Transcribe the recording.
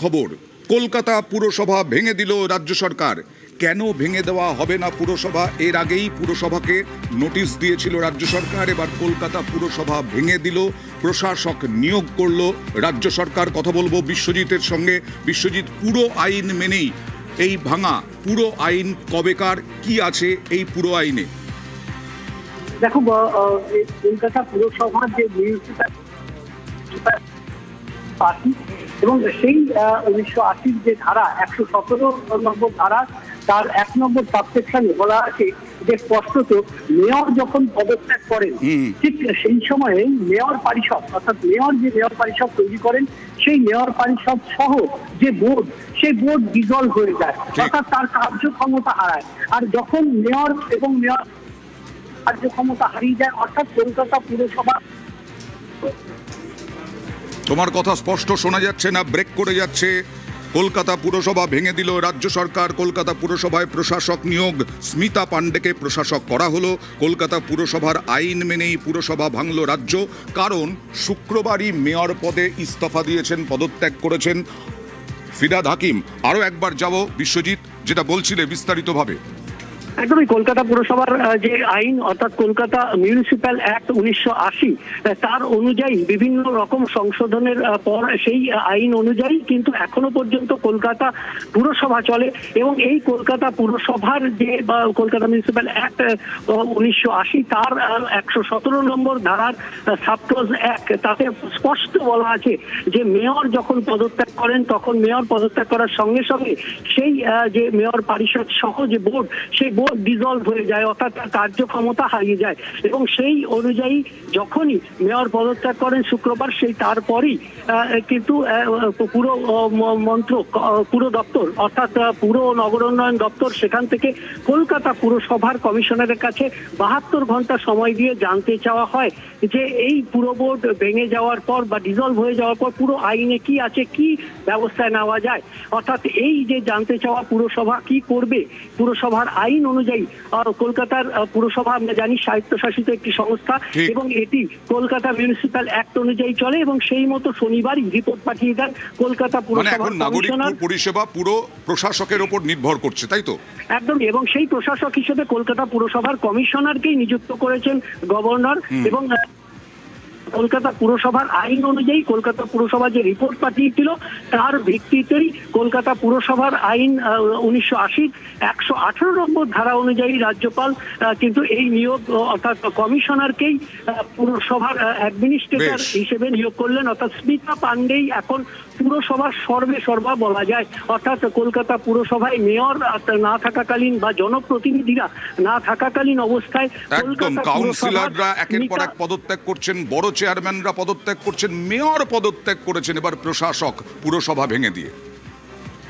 খবর, কলকাতা পুরসভা ভেঙে দিল রাজ্য সরকার। কেন ভেঙে দেওয়া হবে না পুরসভা? এর আগেই পুরসভাকে নোটিশ দিয়েছিল রাজ্য সরকার। এবার কলকাতা পুরসভা ভেঙে দিল, প্রশাসক নিয়োগ করলো রাজ্য সরকার। কথা বলবো বিশ্বজিতের সঙ্গে। বিশ্বজিৎ, পুরো আইন মেনেই এই ভাঙা, পুরো আইন কবেকার, কি আছে এই পুরো আইনে? দেখো, কলকাতা পুরসভার যে মিউনিসিপ্যাল এবং সেই 1980 যে ধারা 117 নম্বর ধারা, তার 1 নম্বর সাবসেকশনে বলা আছে যে স্পষ্টত মেয়র যখন পদত্যাগ করেন, ঠিক সেই সময়ে মেয়র পরিষদ, অর্থাৎ মেয়র যে মেয়র পরিষদ তৈরি করেন, সেই মেয়র পরিষদ সহ যে বোর্ড, সেই বোর্ড ডিজলভ হয়ে যায়, অর্থাৎ তার কার্যক্ষমতা হারায়। আর যখন মেয়র এবং মেয়র কার্যক্ষমতা হারিয়ে যায়, অর্থাৎ কলকাতা পুরসভা। তোমার কথা স্পষ্ট শোনা যাচ্ছে না, ব্রেক করে যাচ্ছে। কলকাতা পুরসভা ভেঙে দিল রাজ্য সরকার। কলকাতা পুরসভায় প্রশাসক নিয়োগ, স্মিতা পান্ডেকে প্রশাসক করা হলো। কলকাতা পুরসভার আইন মেনেই পুরসভা ভাঙল রাজ্য। কারণ শুক্রবারই মেয়র পদে ইস্তফা দিয়েছেন, পদত্যাগ করেছেন ফিরহাদ হাকিম। আরও একবার যাব বিশ্বজিৎ, যেটা বলছিলে বিস্তারিতভাবে। একদমই, কলকাতা পুরসভার যে আইন, অর্থাৎ কলকাতা মিউনিসিপ্যাল অ্যাক্ট 1980, তার অনুযায়ী বিভিন্ন রকম সংশোধনের পর সেই আইন অনুযায়ী কিন্তু এখনো পর্যন্ত কলকাতা পুরসভা চলে। এবং এই কলকাতা পুরসভার যে কলকাতা মিউনিসিপ্যাল অ্যাক্ট 1980, তার 117 নম্বর ধারার সাবক্লজ 1, তাতে স্পষ্ট বলা আছে যে মেয়র যখন পদত্যাগ করেন, তখন মেয়র পদত্যাগ করার সঙ্গে সঙ্গে সেই যে মেয়র পরিষদ সহ যে বোর্ড, সেই বোর্ড ডিজলভ হয়ে যায়, অর্থাৎ তার কার্যক্ষমতা হারিয়ে যায়। এবং সেই অনুযায়ী যখনই মেয়র পদত্যাগ করেন শুক্রবার, সেই তারপরই কিন্তু পুরো মন্ত্রক, পুরো দপ্তর, অর্থাৎ পুরো নগর উন্নয়ন দপ্তর, সেখান থেকে কলকাতা পুরসভার কমিশনারের কাছে 72 ঘন্টা সময় দিয়ে জানতে চাওয়া হয় যে এই পুরো বোর্ড ভেঙে যাওয়ার পর বা ডিজলভ হয়ে যাওয়ার পর পুরো আইনে কি আছে, কি ব্যবস্থা নেওয়া যায়। অর্থাৎ এই যে জানতে চাওয়া পুরসভা কি করবে, পুরসভার আইন অনুযায়ী কলকাতার পুরসভা আমরা জানি স্বায়ত্তশাসিত একটি সংস্থা, এবং এটি কলকাতা মিউনিসিপ্যাল অ্যাক্ট অনুযায়ী চলে। এবং সেই মতো শনিবারই রিপোর্ট পাঠিয়ে দেন কলকাতা পুরসভার কমিশনার। পরিষেবা পুরো প্রশাসকের উপর নির্ভর করছে, তাই তো? একদমই, এবং সেই প্রশাসক হিসেবে কলকাতা পুরসভার কমিশনারকেই নিযুক্ত করেছেন গভর্নর। এবং কলকাতা পুরসভার আইন অনুযায়ী কলকাতা পুরসভা যে রিপোর্ট পাঠিয়েছিল, তার ভিত্তিতেই কলকাতা পুরসভার আইন 1980 118 নম্বর ধারা অনুযায়ী রাজ্যপাল কিন্তু এই নিয়োগ, অর্থাৎ কমিশনারকেই পুরসভার অ্যাডমিনিস্ট্রেটর হিসেবে নিয়োগ করলেন। অর্থাৎ স্মিতা পান্ডেই এখন পুরসভার সর্বা বলা যায়। অর্থাৎ কলকাতা পুরসভায় মেয়র না থাকাকালীন বা জনপ্রতিনিধিরা না থাকাকালীন অবস্থায় কাউন্সিলররা একের পর এক পদত্যাগ করছেন, বড় চেয়ারম্যানরা পদত্যাগ করছেন, মেয়র পদত্যাগ করেছেন, এবার প্রশাসক পুরসভা ভেঙে দিয়ে।